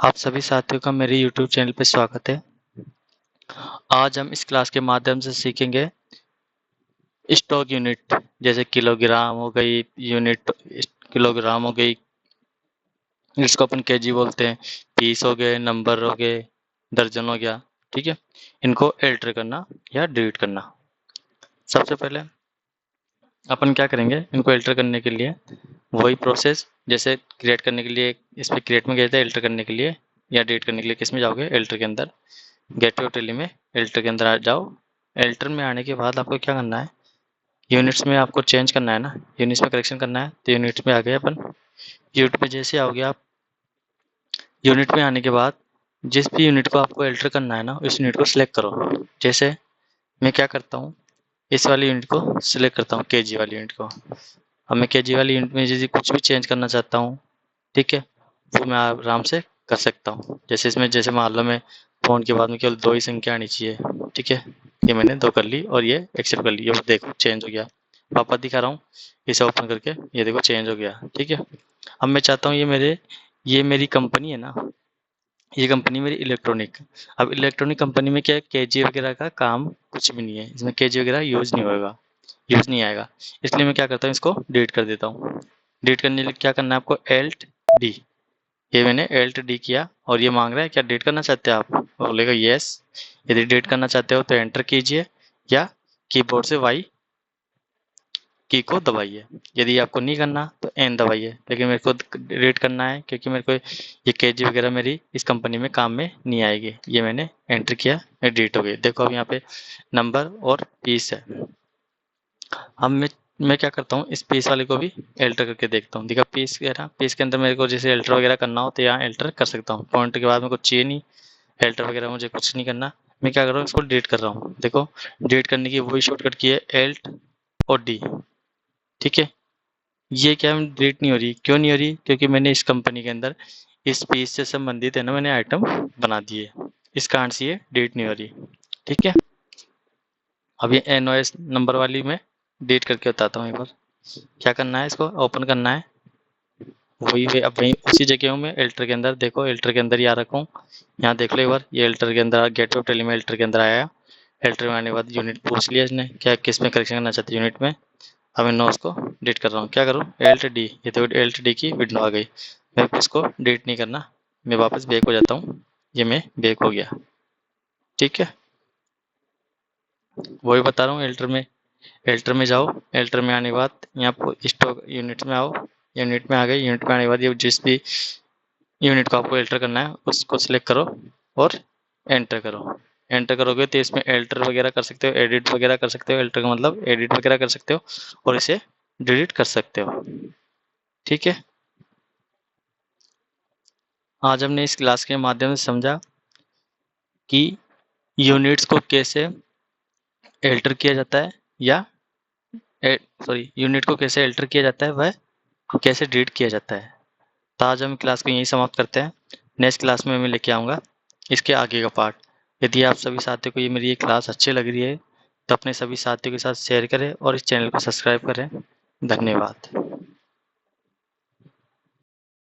आप सभी साथियों का मेरे YouTube चैनल पे स्वागत है। आज हम इस क्लास के माध्यम से सीखेंगे स्टॉक यूनिट, जैसे किलोग्राम हो गई, यूनिट किलोग्राम हो गई, जिसको अपन केजी बोलते हैं, पीस हो गए, नंबर हो गए, दर्जन हो गया। ठीक है, इनको एल्टर करना या डिलीट करना। सबसे पहले अपन क्या करेंगे, इनको एल्टर करने के लिए वही प्रोसेस जैसे क्रिएट करने के लिए इस पर क्रिएट में गए थे, एल्टर करने के लिए या डिलीट करने के लिए किस में जाओगे, एल्टर के अंदर, गेट योर टेली में एल्टर के अंदर आ जाओ। एल्टर में आने के बाद आपको क्या करना है, यूनिट्स में आपको चेंज करना है ना, यूनिट्स में करेक्शन करना है। तो यूनिट्स में आ गए अपन। यूनिट में जैसे आओगे आप, यूनिट में आने के बाद जिस भी यूनिट को आपको एल्टर करना है ना, उस यूनिट को सिलेक्ट करो। जैसे मैं क्या करता हूँ, इस वाली यूनिट को सिलेक्ट करता हूँ, केजी वाली यूनिट को। अब मैं केजी वाली यूनिट में जैसे कुछ भी चेंज करना चाहता हूँ, ठीक है, वो मैं आराम से कर सकता हूँ। जैसे इसमें जैसे मान लो मैं फ़ोन के बाद में केवल 2 ही संख्या आनी चाहिए, ठीक है, ये मैंने 2 कर ली और ये एक्सेप्ट कर ली। ये देखो चेंज हो गया, वापस दिखा रहा हूँ, इसे ओपन करके, ये देखो चेंज हो गया। ठीक है, अब मैं चाहता हूँ ये मेरी कंपनी है ना, ये कंपनी मेरी इलेक्ट्रॉनिक। अब इलेक्ट्रॉनिक कंपनी में क्या है, केजी वगैरह का काम कुछ भी नहीं है, इसमें केजी वगैरह यूज़ नहीं होगा, यूज़ नहीं आएगा। इसलिए मैं क्या करता हूँ, इसको डिलीट कर देता हूँ। डिलीट करने के लिए क्या करना है आपको, एल्ट डी। ये मैंने एल्ट डी किया और ये मांग रहा है क्या डिलीट करना चाहते हैं आप, बोलेगा यस। यदि डिलीट करना चाहते हो तो एंटर कीजिए या कीबोर्ड से वाई की को दबाइए। यदि आपको नहीं करना तो एन दबाइए, लेकिन मेरे को डिलीट करना है क्योंकि मेरे को ये केजी वगैरह मेरी इस कंपनी में काम में नहीं आएगी। ये मैंने एंटर किया, ये डिलीट हो गई। देखो अब यहाँ पे नंबर और पीस है। अब मैं क्या करता हूँ, इस पीस वाले को भी एल्टर करके देखता हूँ। देखा पीस कह रहा, पीस के अंदर मेरे को जैसे एल्टर वगैरह करना हो तो यहाँ एल्टर कर सकता हूँ। पॉइंट के बाद मेरे को चाहिए नहीं एल्टर वगैरह, मुझे कुछ नहीं करना। मैं क्या कर रहा हूँ, इसको डिलीट कर रहा हूँ। देखो डिलीट करने की वही शॉर्टकट की है, एल्ट और डी। ठीक है, ये क्या डिलीट नहीं हो रही, क्यों नहीं हो रही, क्योंकि मैंने इस कंपनी के अंदर इस पीस से संबंधित है ना, मैंने आइटम बना दिए, इस कारण से ये डिलीट नहीं हो रही। ठीक है, अब ये एनओएस नंबर वाली मैं डिलीट करके बताता हूँ एक बार। क्या करना है, इसको ओपन करना है, वही अब वहीं उसी जगह हूँ मैं, एल्टर के अंदर। देखो एल्टर के अंदर ही आ रखा हूँ, यहाँ देख लो एक बार, ये एल्टर के अंदर गेट ऑफ टेली में एल्टर के अंदर आया। एल्टर में आने के बाद यूनिट पूछ लिया इसने, क्या किस में करेक्शन करना चाहते यूनिट में। अब मैं नो उसको डिलीट कर रहा हूँ। क्या करूँ, एल्ट डी, ये तो एल्ट डी की विंडो आ गई। मैं इसको डिलीट नहीं करना, मैं वापस बैक हो जाता हूँ। ये मैं बैक हो गया। ठीक है, वही बता रहा हूँ, एल्टर में जाओ, एल्टर में आने के बाद यहाँ स्टॉक यूनिट में आओ, यूनिट में आ गए। यूनिट में आने के बाद ये जिस भी यूनिट को आपको एल्टर करना है उसको सिलेक्ट करो और एंटर करो। एंटर करोगे तो इसमें एल्टर वगैरह कर सकते हो, एडिट वगैरह कर सकते हो। एल्टर का मतलब एडिट वगैरह कर सकते हो और इसे डिलीट कर सकते हो। ठीक है, आज हमने इस क्लास के माध्यम से समझा कि यूनिट्स को कैसे एल्टर किया जाता है या यूनिट को कैसे एल्टर किया जाता है, वह कैसे डिलीट किया जाता है। तो आज हम क्लास को यहीं समाप्त करते हैं। नेक्स्ट क्लास में मैं लेके आऊँगा इसके आगे का पार्ट। यदि आप सभी साथियों को ये मेरी ये क्लास अच्छी लग रही है तो अपने सभी साथियों के साथ शेयर करें और इस चैनल को सब्सक्राइब करें। धन्यवाद।